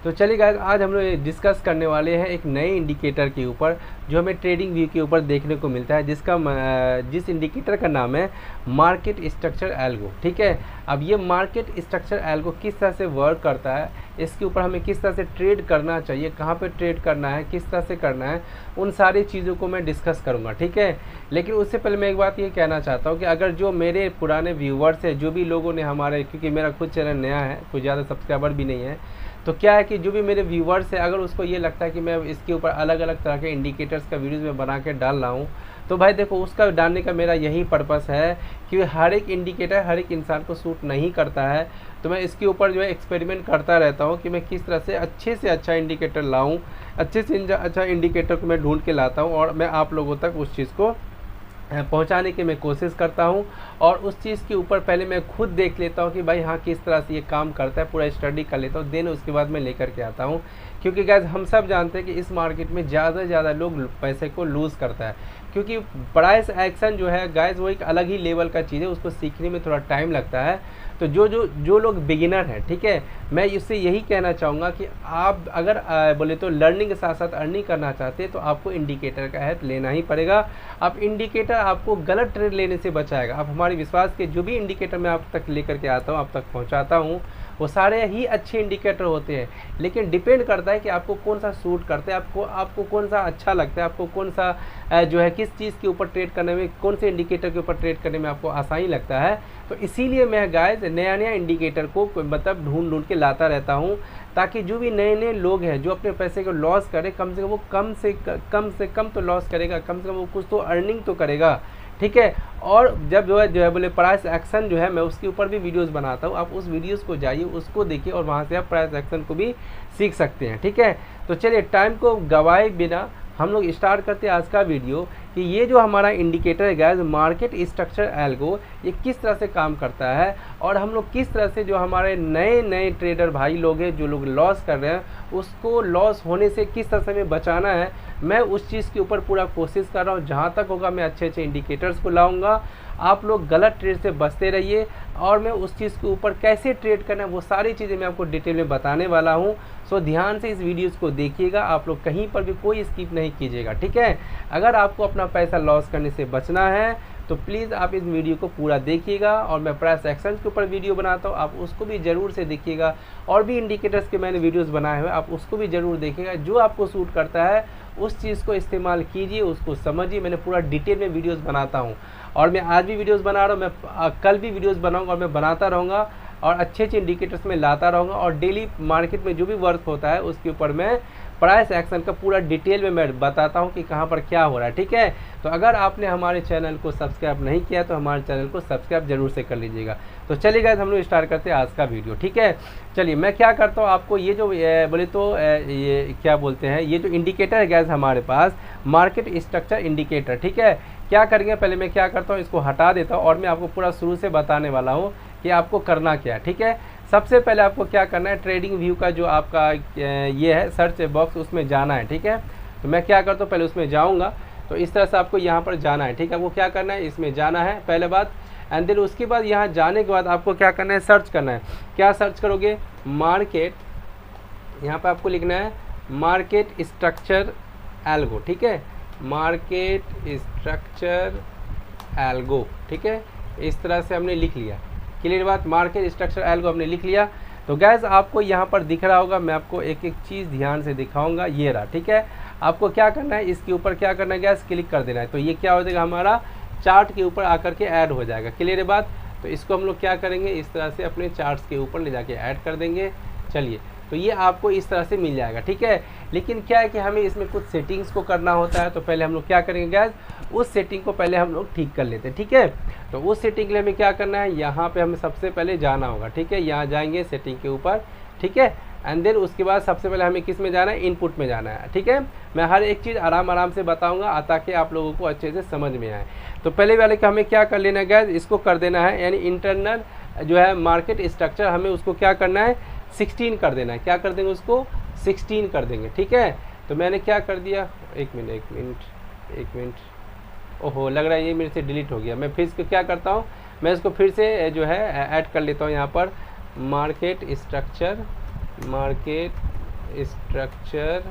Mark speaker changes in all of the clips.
Speaker 1: तो चलिए गाइस, आज हम लोग डिस्कस करने वाले हैं एक नए इंडिकेटर के ऊपर जो हमें ट्रेडिंग व्यू के ऊपर देखने को मिलता है, जिस इंडिकेटर का नाम है मार्केट स्ट्रक्चर एल्गो। ठीक है, अब ये मार्केट स्ट्रक्चर एल्गो किस तरह से वर्क करता है, इसके ऊपर हमें किस तरह से ट्रेड करना चाहिए, कहाँ पे ट्रेड करना है, किस तरह से करना है, उन सारी चीज़ों को मैं डिस्कस करूँगा। ठीक है, लेकिन उससे पहले मैं एक बात ये कहना चाहता हूँ कि अगर जो मेरे पुराने व्यूवर्स हैं, जो भी लोगों ने हमारे, क्योंकि मेरा खुद चैनल नया है, कोई ज़्यादा सब्सक्राइबर भी नहीं है, तो क्या है कि जो भी मेरे व्यूवर्स है, अगर उसको ये लगता है कि मैं इसके ऊपर अलग अलग तरह के इंडिकेटर्स का वीडियोज़ में बना के डाल रहा हूँ, तो भाई देखो, उसका डालने का मेरा यही पर्पस है कि हर एक इंडिकेटर हर एक इंसान को सूट नहीं करता है। तो मैं इसके ऊपर जो है एक्सपेरिमेंट करता रहता हूँ कि मैं किस तरह से अच्छा इंडिकेटर लाऊँ, अच्छे से अच्छा इंडिकेटर को मैं ढूंढ के लाता हूँ और मैं आप लोगों तक उस चीज़ को पहुंचाने की मैं कोशिश करता हूं। और उस चीज़ के ऊपर पहले मैं खुद देख लेता हूं कि भाई हाँ, किस तरह से ये काम करता है, पूरा स्टडी कर लेता हूं, देन उसके बाद मैं लेकर के आता हूं। क्योंकि गैस हम सब जानते हैं कि इस मार्केट में ज़्यादा से ज़्यादा लोग पैसे को लूज़ करता है, क्योंकि प्राइस एक्शन जो है गैस वो एक अलग ही लेवल का चीज़ है, उसको सीखने में थोड़ा टाइम लगता है। तो जो लोग बिगिनर हैं, ठीक है, मैं इससे यही कहना चाहूँगा कि आप अगर बोले तो लर्निंग के साथ साथ अर्निंग करना चाहते हैं तो आपको इंडिकेटर का हेल्प लेना ही पड़ेगा। अब इंडिकेटर आपको गलत ट्रेड लेने से बचाएगा। अब हमारे विश्वास के जो भी इंडिकेटर मैं आप तक लेकर के आता हूँ, आप तक पहुँचाता हूँ, वो सारे ही अच्छे इंडिकेटर होते हैं, लेकिन डिपेंड करता है कि आपको कौन सा सूट करता है, आपको कौन सा अच्छा लगता है, आपको कौन सा जो है किस चीज़ के ऊपर ट्रेड करने में, कौन से इंडिकेटर के ऊपर ट्रेड करने में आपको आसानी लगता है। तो इसीलिए मैं गाइस नया इंडिकेटर को मतलब ढूंढ के लाता रहता हूँ, ताकि जो भी नए लोग हैं जो अपने पैसे को लॉस करें, कम से कम वो कम से कम तो लॉस करेगा, कम से कम वो कुछ तो अर्निंग तो करेगा। ठीक है, और जब जो है बोले प्राइस एक्शन जो है, मैं उसके ऊपर भी वीडियोस बनाता हूँ, आप उस वीडियोस को जाइए, उसको देखिए और वहाँ से आप प्राइस एक्शन को भी सीख सकते हैं। ठीक है, तो चलिए टाइम को गवाए बिना हम लोग स्टार्ट करते हैं आज का वीडियो कि ये जो हमारा इंडिकेटर है गाइस मार्केट स्ट्रक्चर एल्गो, ये किस तरह से काम करता है और हम लोग किस तरह से जो हमारे नए ट्रेडर भाई लोग हैं, जो लोग लॉस कर रहे हैं, उसको लॉस होने से किस तरह से हमें बचाना है, मैं उस चीज़ के ऊपर पूरा कोशिश कर रहा हूँ। जहाँ तक होगा मैं अच्छे इंडिकेटर्स को लाऊंगा, आप लोग गलत ट्रेड से बचते रहिए, और मैं उस चीज़ के ऊपर कैसे ट्रेड करना है वो सारी चीज़ें मैं आपको डिटेल में बताने वाला हूँ। सो ध्यान से इस वीडियोस को देखिएगा, आप लोग कहीं पर भी कोई स्किप नहीं कीजिएगा। ठीक है, अगर आपको अपना पैसा लॉस करने से बचना है तो प्लीज़ आप इस वीडियो को पूरा देखिएगा, और मैं प्राइस एक्शन के ऊपर वीडियो बनाता हूँ, आप उसको भी ज़रूर से देखिएगा, और भी इंडिकेटर्स के मैंने वीडियोस बनाए हुए, आप उसको भी ज़रूर देखिएगा। जो आपको सूट करता है उस चीज़ को इस्तेमाल कीजिए, उसको समझिए। मैंने पूरा डिटेल में वीडियोस बनाता हूँ, और मैं आज भी वीडियोस बना रहा हूँ, मैं कल भी वीडियोस बनाऊँगा, और मैं बनाता रहूँगा, और अच्छे इंडिकेटर्स में लाता रहूँगा, और डेली मार्केट में जो भी वर्क होता है उसके ऊपर मैं प्राइस एक्शन का पूरा डिटेल में मैं बताता हूँ कि कहाँ पर क्या हो रहा है। ठीक है, तो अगर आपने हमारे चैनल को सब्सक्राइब नहीं किया तो हमारे चैनल को सब्सक्राइब जरूर से कर लीजिएगा। तो चलिए गाइस, हम लोग स्टार्ट करते हैं आज का वीडियो। ठीक है, चलिए मैं क्या करता हूँ, आपको ये जो बोले तो ये क्या बोलते हैं, ये जो इंडिकेटर है गाइस हमारे पास मार्केट स्ट्रक्चर इंडिकेटर। ठीक है, क्या करेंगे, पहले मैं क्या करता हूँ, इसको हटा देता हूँ, और मैं आपको पूरा शुरू से बताने वाला हूँ कि आपको करना क्या है। ठीक है, सबसे पहले आपको क्या करना है, ट्रेडिंग व्यू का जो आपका ये है सर्च बॉक्स, उसमें जाना है। ठीक है, तो मैं क्या करता हूँ, पहले उसमें जाऊँगा, तो इस तरह से आपको यहाँ पर जाना है। ठीक है, आपको क्या करना है, इसमें जाना है पहले बात, एंड देन उसके बाद यहाँ जाने के बाद आपको क्या करना है, सर्च करना है। क्या सर्च करोगे, मार्केट, यहाँ पर आपको लिखना है मार्केट स्ट्रक्चर एल्गो। ठीक है, मार्केट स्ट्रक्चर एल्गो। ठीक है, इस तरह से हमने लिख लिया। क्लियर बात, मार्केट स्ट्रक्चर एल्गो हमने लिख लिया। तो गैस आपको यहाँ पर दिख रहा होगा, मैं आपको एक एक चीज़ ध्यान से दिखाऊंगा, ये रहा। ठीक है, आपको क्या करना है, इसके ऊपर क्या करना है गैस, क्लिक कर देना है, तो ये क्या हो जाएगा, हमारा चार्ट के ऊपर आकर के ऐड हो जाएगा। क्लियर बात, तो इसको हम लोग क्या करेंगे, इस तरह से अपने चार्ट्स के ऊपर ले जाके ऐड कर देंगे। चलिए, तो ये आपको इस तरह से मिल जाएगा। ठीक है, लेकिन क्या है कि हमें इसमें कुछ सेटिंग्स को करना होता है, तो पहले हम लोग क्या करेंगे गैस, उस सेटिंग को पहले हम लोग ठीक कर लेते हैं। ठीक है, तो उस सेटिंग के लिए हमें क्या करना है, यहाँ पे हमें सबसे पहले जाना होगा। ठीक है, यहाँ जाएंगे सेटिंग के ऊपर। ठीक है, एंड देन उसके बाद सबसे पहले हमें किस में जाना है, इनपुट में जाना है। ठीक है, मैं हर एक चीज़ आराम से बताऊंगा ताकि आप लोगों को अच्छे से समझ में आए। तो पहले वाले का हमें क्या कर लेना है गैस, इसको कर देना है, यानी इंटरनल जो है मार्केट स्ट्रक्चर, हमें उसको क्या करना है, 16 कर देना है। क्या कर देंगे, उसको 16 कर देंगे। ठीक है, तो मैंने क्या कर दिया, एक मिनट, ओहो, लग रहा है ये मेरे से डिलीट हो गया। मैं फिर इसको क्या करता हूँ, मैं इसको फिर से जो है ऐड कर लेता हूँ यहाँ पर, मार्केट स्ट्रक्चर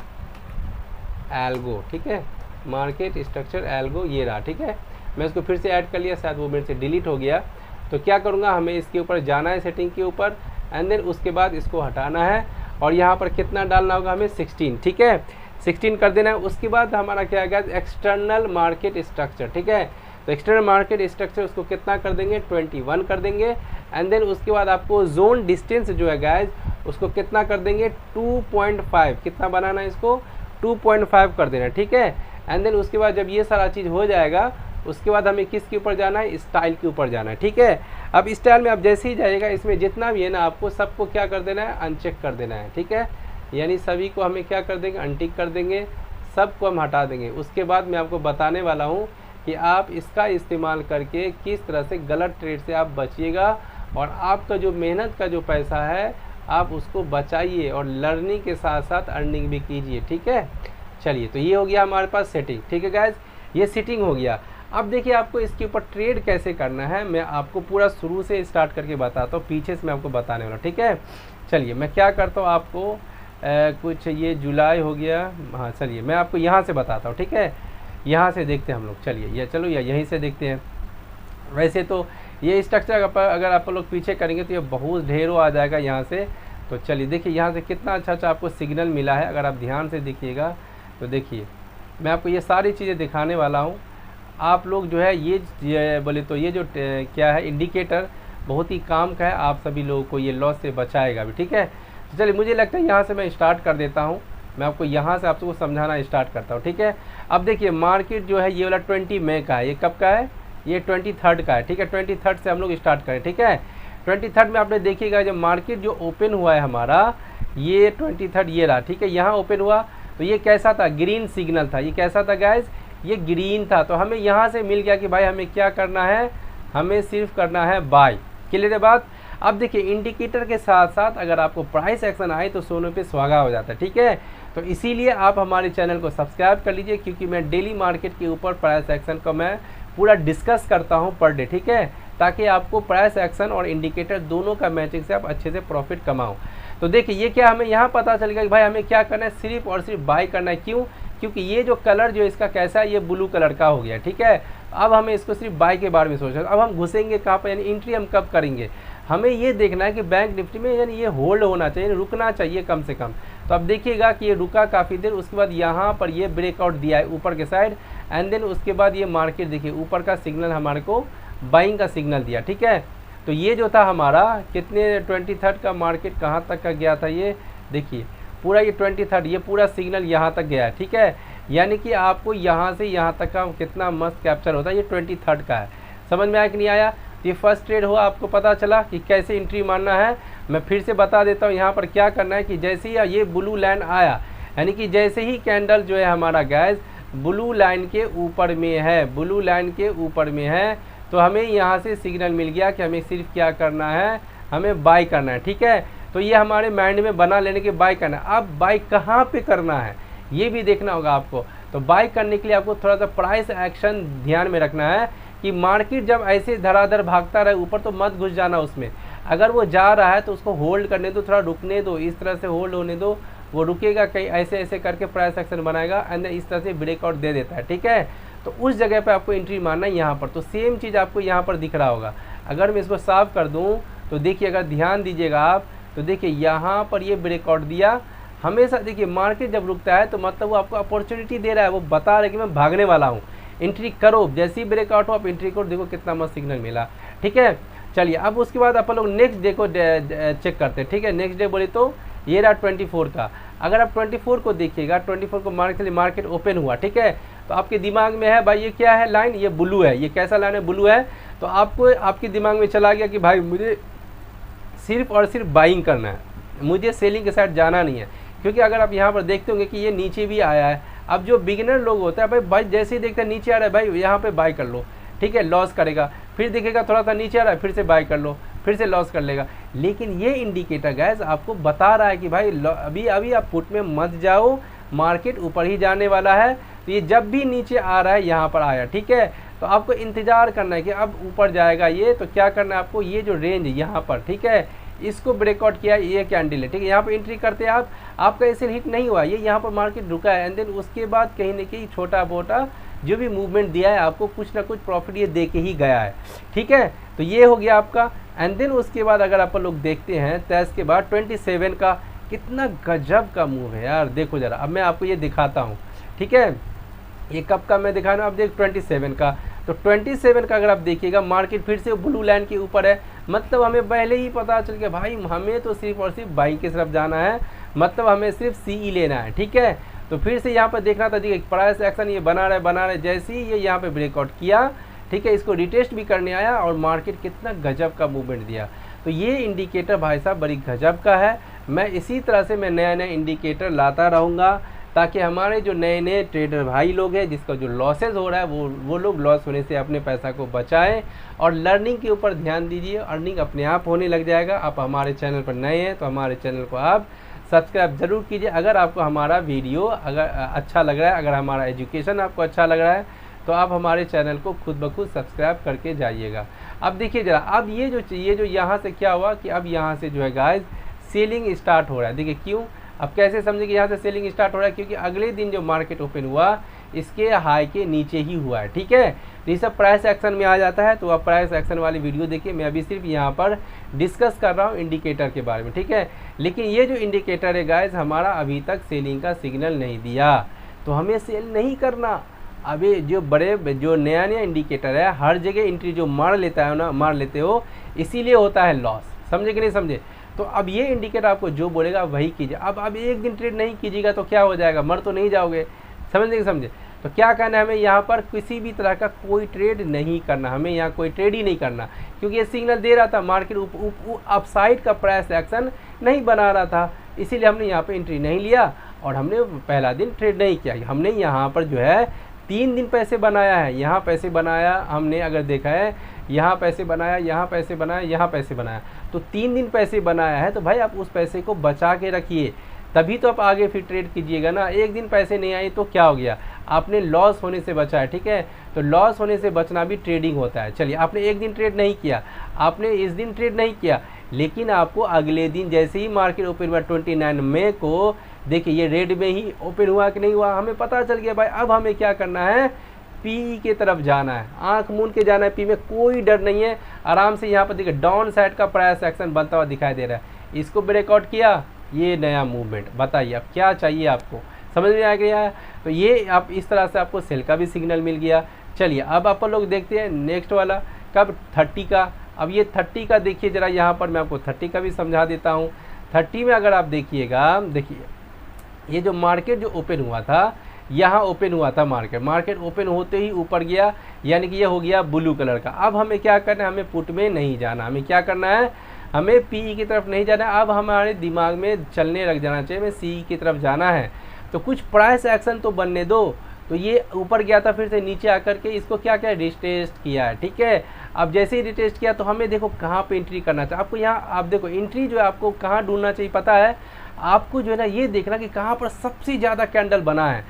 Speaker 1: एल्गो, ठीक है, मार्केट स्ट्रक्चर एल्गो ये रहा, ठीक है। मैं इसको फिर से ऐड कर लिया, शायद वो मेरे से डिलीट हो गया। तो क्या करूँगा, हमें इसके ऊपर जाना है सेटिंग के ऊपर, एंड देन उसके बाद इसको हटाना है और यहाँ पर कितना डालना होगा हमें 16, ठीक है, 16 कर देना है। उसके बाद हमारा क्या है गाइस, एक्सटर्नल मार्केट स्ट्रक्चर, ठीक है। तो एक्सटर्नल मार्केट स्ट्रक्चर उसको कितना कर देंगे, 21 कर देंगे। एंड देन उसके बाद आपको जोन डिस्टेंस जो है गाइस उसको कितना कर देंगे, 2.5, कितना बनाना है इसको, 2.5 कर देना, ठीक है। एंड देन उसके बाद जब ये सारा चीज़ हो जाएगा उसके बाद हमें किसके ऊपर जाना है, स्टाइल के ऊपर जाना है, ठीक है। अब स्टाइल में आप जैसे ही जाइएगा इसमें जितना भी है ना आपको सबको क्या कर देना है, अनचेक कर देना है, ठीक है। यानी सभी को हमें क्या कर देंगे, अनटिक कर देंगे, सबको हम हटा देंगे। उसके बाद मैं आपको बताने वाला हूँ कि आप इसका इस्तेमाल करके किस तरह से गलत ट्रेड से आप बचिएगा और आपका जो मेहनत का जो पैसा है आप उसको बचाइए और लर्निंग के साथ साथ अर्निंग भी कीजिए, ठीक है। चलिए, तो ये हो गया हमारे पास सेटिंग, ठीक है गाइज, ये सेटिंग हो गया। अब देखिए आपको इसके ऊपर ट्रेड कैसे करना है, मैं आपको पूरा शुरू से स्टार्ट करके बताता हूँ, पीछे से मैं आपको बताने वाला, ठीक है। चलिए मैं क्या करता हूँ आपको कुछ ये जुलाई हो गया, हाँ चलिए मैं आपको यहाँ से बताता हूँ, ठीक है। यहाँ से देखते हैं हम लोग, चलिए ये चलो या यहीं से देखते हैं। वैसे तो ये स्ट्रक्चर अगर आप लोग पीछे करेंगे तो ये बहुत ढेरों आ जाएगा यहाँ से। तो चलिए देखिए यहाँ से कितना अच्छा अच्छा आपको सिग्नल मिला है, अगर आप ध्यान से देखिएगा तो देखिए मैं आपको ये सारी चीज़ें दिखाने वाला हूँ। आप लोग जो है ये बोले तो ये जो क्या है इंडिकेटर बहुत ही काम का है, आप सभी लोगों को ये लॉस से बचाएगा भी, ठीक है। तो चलिए मुझे लगता है यहाँ से मैं स्टार्ट कर देता हूँ, मैं आपको यहाँ से आप सबको समझाना स्टार्ट करता हूँ, ठीक है। अब देखिए मार्केट जो है ये वाला 20 मई का है, ये कब का है, ये 23 का है, ठीक है। 23 से हम लोग स्टार्ट करें, ठीक है। 23 में आपने देखिएगा जब मार्केट जो ओपन हुआ है हमारा, ये 23 ये रहा, ठीक है। यहाँ ओपन हुआ तो ये कैसा था, ग्रीन सिग्नल था, ये कैसा था गाइज, ये ग्रीन था। तो हमें यहाँ से मिल गया कि भाई हमें क्या करना है, हमें सिर्फ करना है बाय, क्लियर है बात। अब देखिए इंडिकेटर के साथ साथ अगर आपको प्राइस एक्शन आए तो सोने पे सुहागा हो जाता है, ठीक है। तो इसीलिए आप हमारे चैनल को सब्सक्राइब कर लीजिए, क्योंकि मैं डेली मार्केट के ऊपर प्राइस एक्शन का मैं पूरा डिस्कस करता हूँ पर डे, ठीक है, ताकि आपको प्राइस एक्शन और इंडिकेटर दोनों का मैचिंग से आप अच्छे से प्रॉफिट कमाओ। तो देखिए ये क्या हमें यहाँ पता चल गया कि भाई हमें क्या करना है, सिर्फ और सिर्फ बाय करना है। क्यों, क्योंकि ये जो कलर जो इसका कैसा है, ये ब्लू कलर का हो गया, ठीक है। अब हमें इसको सिर्फ बाय के बारे में सोचना है। अब हम घुसेंगे कहाँ पर, यानी एंट्री हम कब करेंगे, हमें ये देखना है कि बैंक निफ्टी में यानी ये होल्ड होना चाहिए, रुकना चाहिए कम से कम। तो अब देखिएगा कि ये रुका काफ़ी देर, उसके बाद यहाँ पर ये ब्रेकआउट दिया है ऊपर के साइड, एंड देन उसके बाद ये मार्केट देखिए ऊपर का सिग्नल हमारे को बाइंग का सिग्नल दिया, ठीक है। तो ये जो था हमारा कितने 23 का मार्केट कहाँ तक का गया था, ये देखिए पूरा ये 23 ये पूरा सिग्नल यहाँ तक गया है, ठीक है। यानी कि आपको यहाँ से यहाँ तक का कितना मस्त कैप्चर होता है, ये 23 का है। समझ में आया कि नहीं आया। ये फर्स्ट ट्रेड हुआ, आपको पता चला कि कैसे एंट्री मारना है। मैं फिर से बता देता हूँ, यहाँ पर क्या करना है कि जैसे ही ये ब्लू लाइन आया, यानी कि जैसे ही कैंडल जो है हमारा गैस ब्लू लाइन के ऊपर में है, ब्लू लाइन के ऊपर में है, तो हमें यहाँ से सिग्नल मिल गया कि हमें सिर्फ क्या करना है, हमें बाय करना है, ठीक है। तो ये हमारे माइंड में बना लेने के बाय करना है। अब बाय कहाँ पे करना है ये भी देखना होगा आपको। तो बाय करने के लिए आपको थोड़ा सा प्राइस एक्शन ध्यान में रखना है कि मार्केट जब ऐसे धड़ाधड़ भागता रहे ऊपर तो मत घुस जाना उसमें। अगर वो जा रहा है तो उसको होल्ड करने दो, थोड़ा रुकने दो, इस तरह से होल्ड होने दो, वो रुकेगा कहीं ऐसे ऐसे करके प्राइस एक्शन बनाएगा एंड इस तरह से ब्रेकआउट दे देता है, ठीक है। तो उस जगह पे आपको एंट्री मारना है यहाँ पर। तो सेम चीज़ आपको यहाँ पर दिख रहा होगा। अगर मैं इसको साफ कर दूँ तो देखिए, अगर ध्यान दीजिएगा आप तो देखिए यहाँ पर ये ब्रेकआउट दिया। हमेशा देखिए मार्केट जब रुकता है तो मतलब वो आपको अपॉर्चुनिटी दे रहा है, वो बता रहा है कि मैं भागने वाला हूँ, एंट्री करो। जैसे ही ब्रेकआउट हो आप एंट्री करो, देखो कितना मस्त सिग्नल मिला, ठीक है। चलिए अब उसके बाद अपन लोग नेक्स्ट डे को चेक करते हैं, ठीक है। नेक्स्ट डे बोले तो ये रहा 24 का। अगर आप 24 को देखिएगा, 24 को मार्केट ओपन हुआ, ठीक है। तो आपके दिमाग में है भाई ये क्या है लाइन, ये ब्लू है, ये कैसा लाइन है, ब्लू है। तो आपको आपके दिमाग में चला गया कि भाई मुझे सिर्फ और सिर्फ बाइंग करना है, मुझे सेलिंग के साइड जाना नहीं है। क्योंकि अगर आप यहाँ पर देखते होंगे कि ये नीचे भी आया है। अब जो बिगिनर लोग होता है भाई जैसे ही देखते हैं नीचे आ रहा है भाई यहाँ पे बाय कर लो, ठीक है, लॉस करेगा। फिर देखेगा थोड़ा सा नीचे आ रहा है, फिर से बाय कर लो, फिर से लॉस कर लेगा। लेकिन ये इंडिकेटर गैस आपको बता रहा है कि भाई अभी आप पुट में मत जाओ, मार्केट ऊपर ही जाने वाला है। तो ये जब भी नीचे आ रहा है यहाँ पर आया, ठीक है, तो आपको इंतज़ार करना है कि अब ऊपर जाएगा ये। तो क्या करना है आपको, ये जो रेंज यहाँ पर, ठीक है, इसको ब्रेकआउट किया, ये कैंडल है, ठीक है। यहाँ पर एंट्री करते हैं आप, आपका ऐसे हिट नहीं हुआ, ये यहाँ पर मार्केट रुका है, एंड देन उसके बाद कहीं ना कहीं छोटा मोटा जो भी मूवमेंट दिया है आपको कुछ ना कुछ प्रॉफिट ये दे के ही गया है, ठीक है। तो ये हो गया आपका। एंड देन उसके बाद अगर आप लोग देखते हैं तो इसके बाद 27 का कितना गजब का मूव है यार, देखो ज़रा। अब मैं आपको ये दिखाता हूँ, ठीक है। ये कब का मैं दिखा रहा हूँ, अब देख 27 का। तो 27 का अगर आप देखिएगा मार्केट फिर से ब्लू लाइन के ऊपर है, मतलब हमें पहले ही पता चल गया भाई हमें तो सिर्फ और सिर्फ बाइंग की तरफ जाना है, मतलब हमें सिर्फ सीई लेना है, ठीक है। तो फिर से यहाँ पर देखना था, देखिए प्राइस एक्शन ये बना रहे, जैसे ही ये यहाँ पे ब्रेकआउट किया, ठीक है, इसको रिटेस्ट भी करने आया और मार्केट कितना गजब का मूवमेंट दिया। तो ये इंडिकेटर भाई साहब बड़ी गजब का है। मैं इसी तरह से मैं नया नया इंडिकेटर लाता रहूँगा ताकि हमारे जो नए नए ट्रेडर भाई लोग हैं जिसका जो लॉसेस हो रहा है वो लोग लॉस होने से अपने पैसा को बचाएं और लर्निंग के ऊपर ध्यान दीजिए। अर्निंग अपने आप होने लग जाएगा। आप हमारे चैनल पर नए हैं तो हमारे चैनल को आप सब्सक्राइब ज़रूर कीजिए। अगर आपको हमारा वीडियो अगर अच्छा लग रहा है, अगर हमारा एजुकेशन आपको अच्छा लग रहा है तो आप हमारे चैनल को खुद ब खुद सब्सक्राइब करके जाइएगा। अब देखिए ज़रा, अब ये जो यहाँ से क्या हुआ कि अब यहाँ से जो है गाइस सेलिंग स्टार्ट हो रहा है। देखिए क्यों, अब कैसे समझे कि यहाँ से सेलिंग स्टार्ट हो रहा है, क्योंकि अगले दिन जो मार्केट ओपन हुआ इसके हाई के नीचे ही हुआ है, ठीक है। तो ये सब प्राइस एक्शन में आ जाता है। तो आप प्राइस एक्शन वाली वीडियो देखिए, मैं अभी सिर्फ यहाँ पर डिस्कस कर रहा हूँ इंडिकेटर के बारे में, ठीक है। लेकिन ये जो इंडिकेटर है गाइस हमारा अभी तक सेलिंग का सिग्नल नहीं दिया, तो हमें सेल नहीं करना। अभी जो जो नया इंडिकेटर है हर जगह एंट्री जो मार लेते हो, इसीलिए होता है लॉस, समझे कि नहीं समझे। तो अब ये इंडिकेटर आपको जो बोलेगा वही कीजिए। अब एक दिन ट्रेड नहीं कीजिएगा तो क्या हो जाएगा, मर तो नहीं जाओगे, समझे कि समझे। तो क्या करना है हमें, यहाँ पर किसी भी तरह का कोई ट्रेड नहीं करना, हमें यहाँ कोई ट्रेड ही नहीं करना, क्योंकि ये सिग्नल दे रहा था मार्केट अपसाइड का प्राइस एक्शन नहीं बना रहा था, इसीलिए हमने यहाँ पे एंट्री नहीं लिया और हमने पहला दिन ट्रेड नहीं किया। हमने यहाँ पर जो है 3 दिन पैसे बनाया है, यहाँ पैसे बनाया हमने, अगर देखा है यहाँ पैसे बनाया, यहाँ पैसे बनाया, यहाँ पैसे बनाया, तो 3 दिन पैसे बनाया है। तो भाई आप उस पैसे को बचा के रखिए, तभी तो आप आगे फिर ट्रेड कीजिएगा ना। एक दिन पैसे नहीं आए तो क्या हो गया, आपने लॉस होने से बचा है, ठीक है। तो लॉस होने से बचना भी ट्रेडिंग होता है। चलिए, आपने एक दिन ट्रेड नहीं किया, आपने इस दिन ट्रेड नहीं किया, लेकिन आपको अगले दिन जैसे ही मार्केट ओपन हुआ 29 मई को, देखिए ये रेड में ही ओपन हुआ कि नहीं हुआ, हमें पता चल गया भाई अब हमें क्या करना है, पी की तरफ जाना है, आंख मूंद के जाना है। पी में कोई डर नहीं है, आराम से यहाँ पर देखिए डाउन साइड का प्राइस एक्शन बनता हुआ दिखाई दे रहा है। इसको ब्रेकआउट किया, ये नया मूवमेंट, बताइए अब क्या चाहिए आपको, समझ में आ गया। तो ये आप इस तरह से आपको सेल का भी सिग्नल मिल गया। चलिए अब आप लोग देखते हैं नेक्स्ट वाला कब, 30 का। अब ये 30 का देखिए ज़रा, यहाँ पर मैं आपको 30 का भी समझा देता हूँ। 30 में अगर आप देखिएगा, देखिए ये जो मार्केट जो ओपन हुआ था, यहाँ ओपन हुआ था मार्केट ओपन होते ही ऊपर गया, यानी कि ये हो गया ब्लू कलर का। अब हमें क्या करना है, हमें पुट में नहीं जाना, हमें क्या करना है, हमें पी की तरफ नहीं जाना है। अब हमारे दिमाग में चलने लग जाना चाहिए, हमें सी की तरफ जाना है। तो कुछ प्राइस एक्शन तो बनने दो। तो ये ऊपर गया था, फिर से नीचे आकर के इसको क्या क्या रिटेस्ट किया है, ठीक है। अब जैसे ही रिटेस्ट किया तो हमें देखो कहाँ पे एंट्री करना चाहिए आपको। यहाँ आप देखो एंट्री जो है आपको कहाँ ढूंढना चाहिए पता है आपको, जो है ना ये देखना कि कहाँ पर सबसे ज़्यादा कैंडल बना है,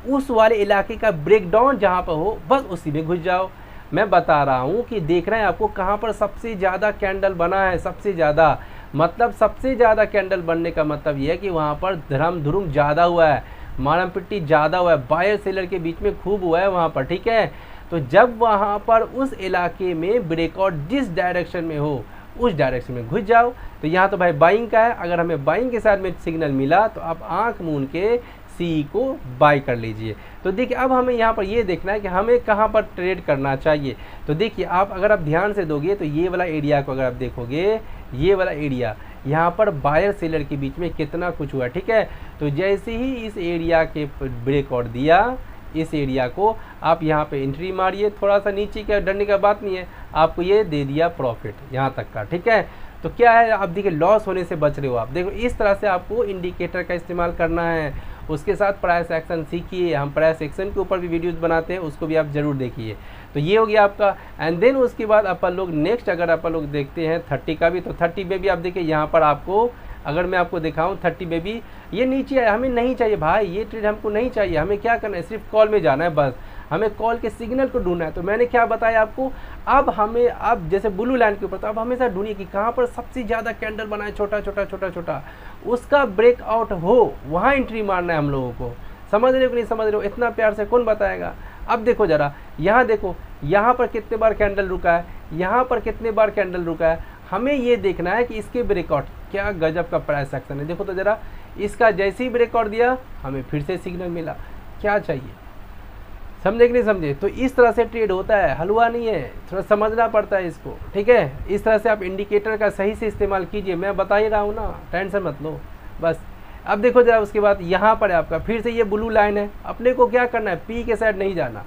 Speaker 1: उस वाले इलाके का ब्रेकडाउन जहाँ पर हो बस उसी में घुस जाओ। मैं बता रहा हूँ कि देखना है आपको कहाँ पर सबसे ज़्यादा कैंडल बना है, सबसे ज़्यादा मतलब सबसे ज़्यादा कैंडल बनने का मतलब ये है कि वहाँ पर धर्म धुरुम ज़्यादा हुआ है, मारम पिट्टी ज़्यादा हुआ है, बायर सेलर के बीच में खूब हुआ है वहाँ पर, ठीक है। तो जब वहाँ पर उस इलाके में ब्रेकआउट जिस डायरेक्शन में हो उस डायरेक्शन में घुस जाओ। तो यहाँ तो भाई बाइंग का है, अगर हमें बाइंग के साथ में सिग्नल मिला तो आप आंख मूंद के सी को बाई कर लीजिए। तो देखिए अब हमें यहाँ पर ये देखना है कि हमें कहाँ पर ट्रेड करना चाहिए। तो देखिए आप अगर आप ध्यान से दोगे तो ये वाला एरिया को अगर आप देखोगे, ये वाला एरिया यहाँ पर बायर सेलर के बीच में कितना कुछ हुआ, ठीक है। तो जैसे ही इस एरिया के ब्रेकआउट दिया, इस एरिया को आप यहाँ पे एंट्री मारिए, थोड़ा सा नीचे का डरने का बात नहीं है, आपको ये दे दिया प्रॉफिट यहाँ तक का, ठीक है। तो क्या है, आप देखिए लॉस होने से बच रहे हो आप। देखो इस तरह से आपको इंडिकेटर का इस्तेमाल करना है, उसके साथ प्राइस एक्शन सीखिए। हम प्राइस एक्शन के ऊपर भी वीडियोस बनाते हैं, उसको भी आप ज़रूर देखिए। तो ये हो गया आपका। एंड देन उसके बाद अपन लोग नेक्स्ट अगर अपन लोग देखते हैं 30 का भी, तो 30 में भी आप देखिए यहाँ पर आपको अगर मैं आपको दिखाऊं 30 में भी ये नीचे है, हमें नहीं चाहिए भाई, ये ट्रेड हमको नहीं चाहिए। हमें क्या करना है, सिर्फ कॉल में जाना है बस। हमें कॉल के सिग्नल को ढूंढना है। तो मैंने क्या बताया आपको, अब जैसे ब्लू लाइन के ऊपर, तो अब हमेशा ढूंढिए कि कहाँ पर सबसे ज़्यादा कैंडल बनाए, छोटा छोटा छोटा छोटा, उसका ब्रेकआउट हो, वहाँ एंट्री मारना है हम लोगों को। समझ रहे हो कि नहीं समझ रहे हो, इतना प्यार से कौन बताएगा। अब देखो ज़रा, यहाँ देखो, यहाँ पर कितने बार कैंडल रुका है, यहाँ पर कितने बार कैंडल रुका है, हमें ये देखना है कि इसके ब्रेकआउट, क्या गजब का प्राइस एक्शन है। देखो तो ज़रा, इसका जैसे ही ब्रेकआउट दिया हमें फिर से सिग्नल मिला, क्या चाहिए, समझे कि नहीं समझे। तो इस तरह से ट्रेड होता है, हलवा नहीं है, थोड़ा समझना पड़ता है इसको, ठीक है। इस तरह से आप इंडिकेटर का सही से इस्तेमाल कीजिए, मैं बता ही रहा हूँ ना, टेंशन मत लो बस। अब देखो जरा, उसके बाद यहाँ पर आपका फिर से ये ब्लू लाइन है, अपने को क्या करना है, पी के साइड नहीं जाना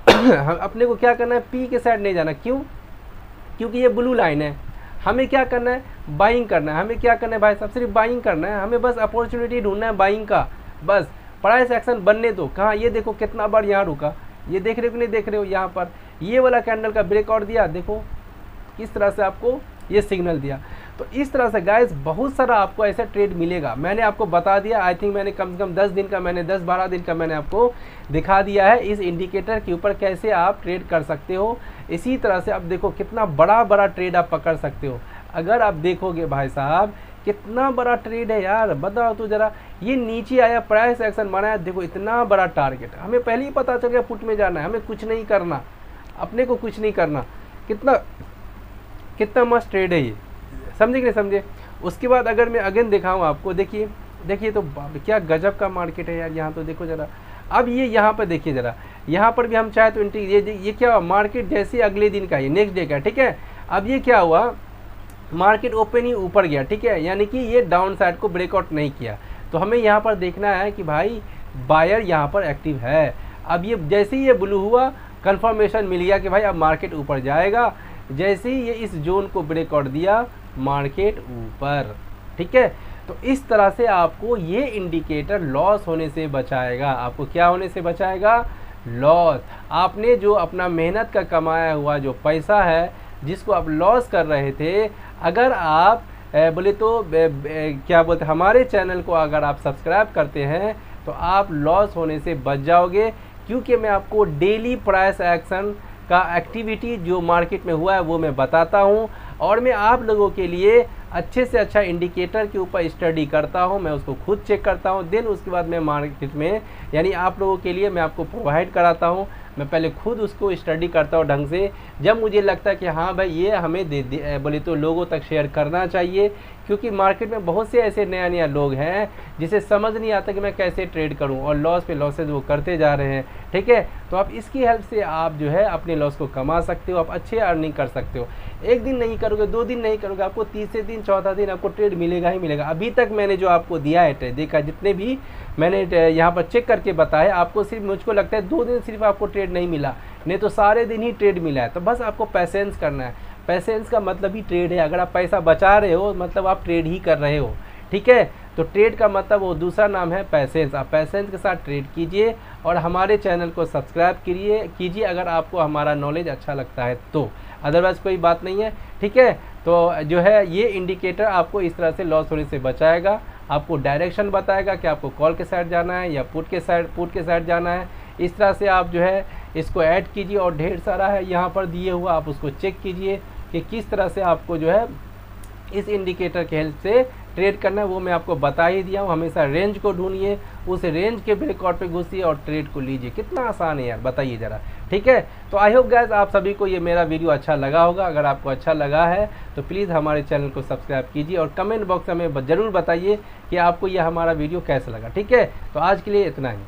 Speaker 1: अपने को क्या करना है, पी के साइड नहीं जाना। क्यों? क्योंकि ये ब्लू लाइन है, हमें क्या करना है, बाइंग करना है। हमें क्या करना है भाई साहब, सिर्फ बाइंग करना है, हमें बस अपॉर्चुनिटी ढूंढना है बाइंग का, बस। प्राइस एक्शन बनने दो। कहाँ, ये देखो कितना बार यहाँ रुका, ये देख रहे हो कि नहीं देख रहे हो, यहाँ पर ये वाला कैंडल का ब्रेकआउट दिया, देखो किस तरह से आपको ये सिग्नल दिया। तो इस तरह से गाइस बहुत सारा आपको ऐसा ट्रेड मिलेगा। मैंने आपको बता दिया, आई थिंक मैंने कम से कम 10 12 दिन का मैंने आपको दिखा दिया है इस इंडिकेटर के ऊपर कैसे आप ट्रेड कर सकते हो। इसी तरह से आप देखो कितना बड़ा बड़ा ट्रेड आप पकड़ सकते हो। अगर आप देखोगे भाई साहब कितना बड़ा ट्रेड है यार, बताओ तो ज़रा। ये नीचे आया, प्राइस एक्शन बनाया, देखो इतना बड़ा टारगेट, हमें पहले ही पता चल गया पुट में जाना है, हमें कुछ नहीं करना, अपने को कुछ नहीं करना। कितना मस्त ट्रेड है ये, समझे कि नहीं समझे। उसके बाद अगर मैं अगेन दिखाऊँ आपको, देखिए तो क्या गजब का मार्केट है यार। यहाँ तो देखो ज़रा, अब ये यहाँ पर देखिए ज़रा, यहाँ पर भी हम चाहे तो एंट्री, ये क्या हुआ, मार्केट जैसे अगले दिन का, ये नेक्स्ट डे का, ठीक है। अब ये क्या हुआ, मार्केट ओपन ही ऊपर गया, ठीक है, यानी कि ये डाउन साइड को ब्रेकआउट नहीं किया। तो हमें यहाँ पर देखना है कि भाई बायर यहाँ पर एक्टिव है। अब ये जैसे ही ये ब्लू हुआ, कंफर्मेशन मिल गया कि भाई अब मार्केट ऊपर जाएगा। जैसे ही ये इस जोन को ब्रेकआउट दिया, मार्केट ऊपर, ठीक है। तो इस तरह से आपको ये इंडिकेटर लॉस होने से बचाएगा। आपको क्या होने से बचाएगा, लॉस। आपने जो अपना मेहनत का कमाया हुआ जो पैसा है, जिसको आप लॉस कर रहे थे, अगर आप बोले तो क्या बोलते, हमारे चैनल को अगर आप सब्सक्राइब करते हैं तो आप लॉस होने से बच जाओगे। क्योंकि मैं आपको डेली प्राइस एक्शन का एक्टिविटी जो मार्केट में हुआ है वो मैं बताता हूं, और मैं आप लोगों के लिए अच्छे से अच्छा इंडिकेटर के ऊपर स्टडी करता हूं, मैं उसको खुद चेक करता हूं, देन उसके बाद मैं मार्केट में, यानी आप लोगों के लिए मैं आपको प्रोवाइड कराता हूं। मैं पहले खुद उसको स्टडी करता हूँ ढंग से, जब मुझे लगता है कि हाँ भाई ये हमें बोले तो लोगों तक शेयर करना चाहिए। क्योंकि मार्केट में बहुत से ऐसे नया लोग हैं जिसे समझ नहीं आता कि मैं कैसे ट्रेड करूं, और लॉस पे लॉसेज वो करते जा रहे हैं, ठीक है। तो आप इसकी हेल्प से आप जो है अपने लॉस को कमा सकते हो, आप अच्छे अर्निंग कर सकते हो। एक दिन नहीं करोगे, 2 दिन नहीं करोगे, आपको तीसरे दिन चौथा दिन आपको ट्रेड मिलेगा ही मिलेगा। अभी तक मैंने जो आपको दिया है ट्रेड, देखा जितने भी मैंने यहाँ पर चेक करके बताया, आपको सिर्फ मुझको लगता है 2 दिन सिर्फ आपको ट्रेड नहीं मिला, नहीं तो सारे दिन ही ट्रेड मिला है। तो बस आपको पैसेंस करना है, पैसेंस का मतलब ही ट्रेड है। अगर आप पैसा बचा रहे हो मतलब आप ट्रेड ही कर रहे हो, ठीक है। तो ट्रेड का मतलब वो दूसरा नाम है पैसेंस। आप पैसेंस के साथ ट्रेड कीजिए और हमारे चैनल को सब्सक्राइब कीजिए अगर आपको हमारा नॉलेज अच्छा लगता है तो, अदरवाइज़ कोई बात नहीं है, ठीक है। तो जो है ये इंडिकेटर आपको इस तरह से लॉस होने से बचाएगा, आपको डायरेक्शन बताएगा कि आपको कॉल के साइड जाना है या पुट के साइड जाना है। इस तरह से आप जो है इसको ऐड कीजिए, और ढेर सारा है यहाँ पर दिए हुआ, आप उसको चेक कीजिए कि किस तरह से आपको जो है इस इंडिकेटर के हेल्प से ट्रेड करना है। वो मैं आपको बता ही दिया हूँ। हमेशा रेंज को ढूंढिए, उस रेंज के ब्रेकआउट पे घुसिए और ट्रेड को लीजिए। कितना आसान है यार, बताइए ज़रा, ठीक है। तो आई होप गाइस आप सभी को ये मेरा वीडियो अच्छा लगा होगा। अगर आपको अच्छा लगा है तो प्लीज़ हमारे चैनल को सब्सक्राइब कीजिए और कमेंट बॉक्स में ज़रूर बताइए कि आपको ये हमारा वीडियो कैसा लगा, ठीक है। तो आज के लिए इतना ही।